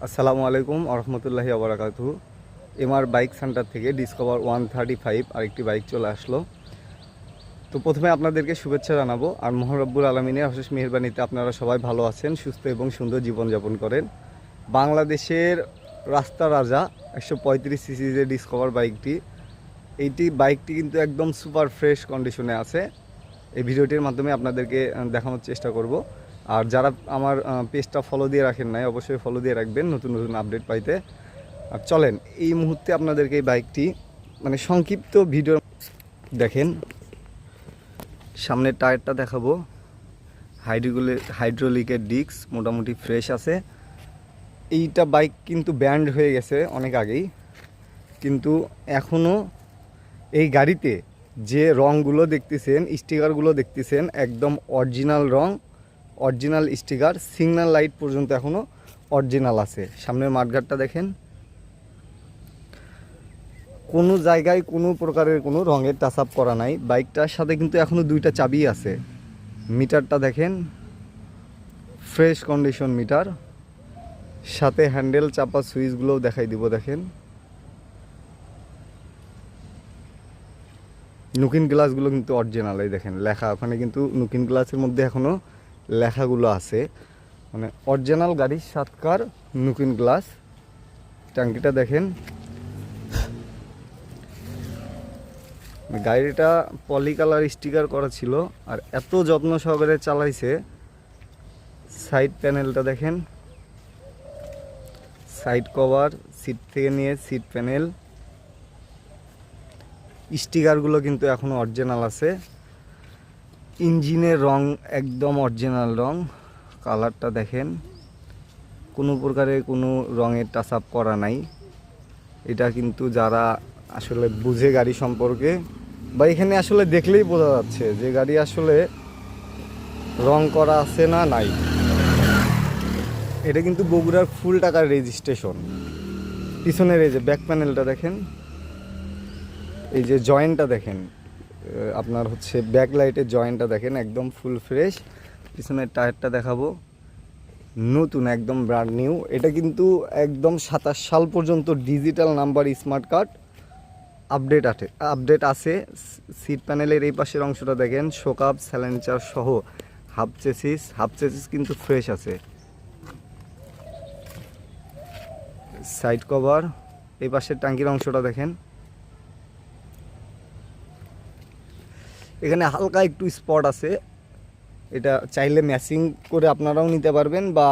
আসসালামু আলাইকুম আরহামতুল্লাহি আবরাকাতুহু। MR bike centre থেকে ডিসকভার 135 আরেকটি বাইক চলে আসলো। তো প্রথমে আপনাদেরকে শুভেচ্ছা জানাবো, আর মহান রব্বুল আলমিনের অশেষ মেহেরবানিতে আপনারা সবাই ভালো আছেন, সুস্থ এবং সুন্দর জীবনযাপন করেন। বাংলাদেশের রাস্তা রাজা 135 সিসি যে ডিসকভার বাইকটি, এইটি বাইকটি কিন্তু একদম সুপার ফ্রেশ কন্ডিশনে আছে। এই ভিডিওটির মাধ্যমে আপনাদেরকে দেখানোর চেষ্টা করব। আর যারা আমার পেজটা ফলো দিয়ে রাখেন নাই, অবশ্যই ফলো দিয়ে রাখবেন নতুন নতুন আপডেট পাইতে। আর চলেন এই মুহূর্তে আপনাদেরকে এই বাইকটি সংক্ষিপ্ত ভিডিও দেখেন। সামনের টায়ারটা দেখাবো, হাইড্রোলিকের ডিস্ক মোটামুটি ফ্রেশ আছে। এইটা বাইক কিন্তু ব্যান্ড হয়ে গেছে অনেক আগেই, কিন্তু এখনও এই গাড়িতে যে রঙগুলো দেখতেছেন, স্টিকারগুলো দেখতেছেন, একদম অরিজিনাল রং, অরিজিনাল স্টিকার, সিগন্যাল লাইট পর্যন্ত এখনও অরিজিনাল আছে। সামনের মাঠঘাটটা দেখেন, কোনো জায়গায় কোনো প্রকারের কোনো রঙের টাচ আপ করা নাই। বাইকটার সাথে কিন্তু এখনও দুইটা চাবি আছে। মিটারটা দেখেন, ফ্রেশ কন্ডিশন মিটার, সাথে হ্যান্ডেল চাপা সুইচগুলোও দেখাই দিব। দেখেন নুকিন গ্লাসগুলো কিন্তু অরিজিনাল, এই দেখেন লেখা, ওখানে কিন্তু নুকিন গ্লাসের মধ্যে এখনও লেখাগুলো আছে, মানে অরিজিনাল গাড়ির সাতকার নুকিন গ্লাস। ট্যাঙ্কিটা দেখেন, গাড়িটা পলি কালার স্টিকার করা ছিল, আর এত যত্ন সহকারে চালাইছে। সাইড প্যানেলটা দেখেন, সাইড কভার, সিট থেকে নিয়ে সিট প্যানেল, স্টিকারগুলো কিন্তু এখনও অরিজিনাল আছে। ইঞ্জিনের রং একদম অরিজিনাল রং। কালারটা দেখেন, কোনো প্রকারে কোনো রঙের টাচ আপ করা নাই। এটা কিন্তু যারা আসলে বুঝে গাড়ি সম্পর্কে, বা এখানে আসলে দেখলেই বোঝা যাচ্ছে যে গাড়ি আসলে রং করা আছে না নাই। এটা কিন্তু বগুড়ার ফুল টাকার রেজিস্ট্রেশন। পিছনের এই যে ব্যাক প্যানেলটা দেখেন, এই যে জয়েন্টটা দেখেন, আপনার হচ্ছে ব্যাক লাইটের জয়েন্টটা দেখেন, একদম ফুল ফ্রেশ। পিছনের টায়ারটা দেখাবো, নতুন একদম ব্র্যান্ড নিউ। এটা কিন্তু একদম 27 সাল পর্যন্ত digital number smart card update আছে। সিট প্যানেলের এই পাশের অংশটা দেখেন, শোকআপ স্যালেন্সার সহ হাফ চেসিস কিন্তু ফ্রেশ আছে। সাইড কভার, এই পাশের ট্যাঙ্কির অংশটা দেখেন, এখানে হালকা একটু স্পট আছে। এটা চাইলে ম্যাচিং করে আপনারাও নিতে পারবেন, বা